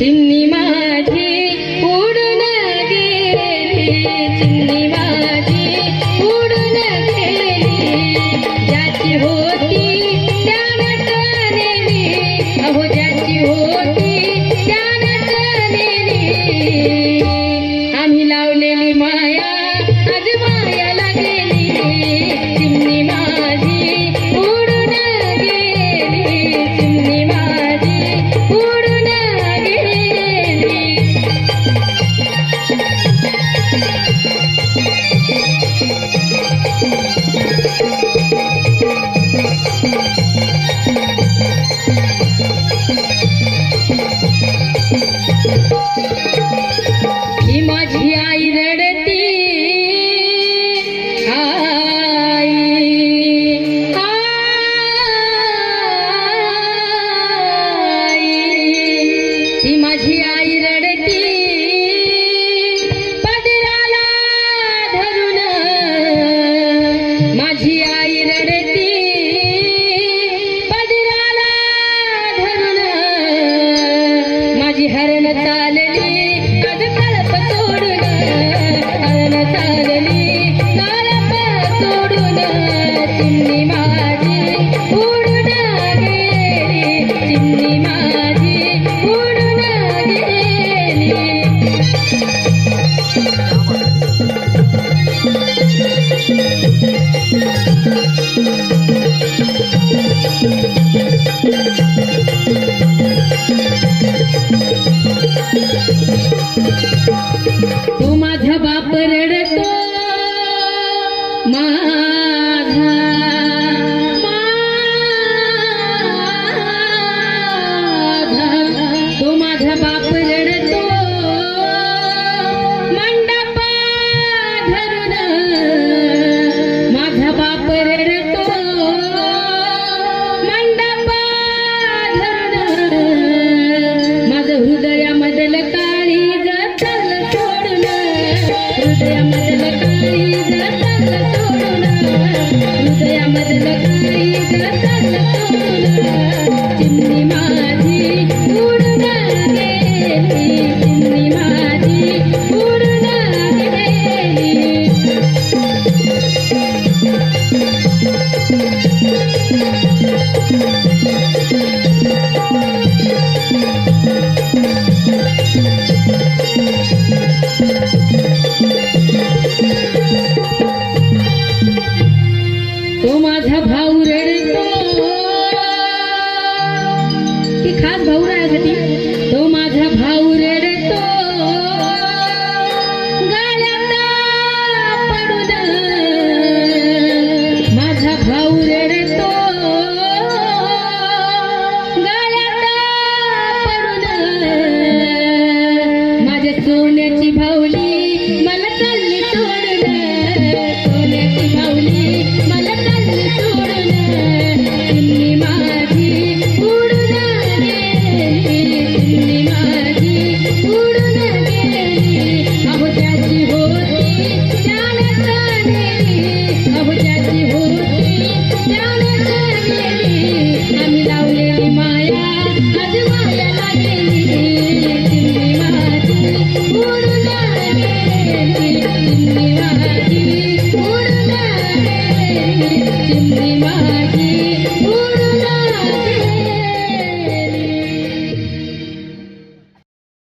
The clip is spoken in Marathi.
चिमणी माझी उडून गेली, चिमणी माझी उडून गेली, ज्याची होती त्यानंच नेली, अहो ज्याची होती त्यानंच नेली, आम्ही लावलेली माया आज मायाला गेली, चिमणी माझी उडून गेली, चिमणी माझी उडून गेली. ही माझी आई रडती, आई ही माझी आई रडती, पदराला धरून, माझी आई रडती, पदराला धरून, माझी हरण चालली आज कळप सोडून, हरण चालली कळप सोडून, चिमणी माझी उडून गेली, चिमणी माझी उडून गेली. तो माझा बाप रडतो, माझा तो माझा बाप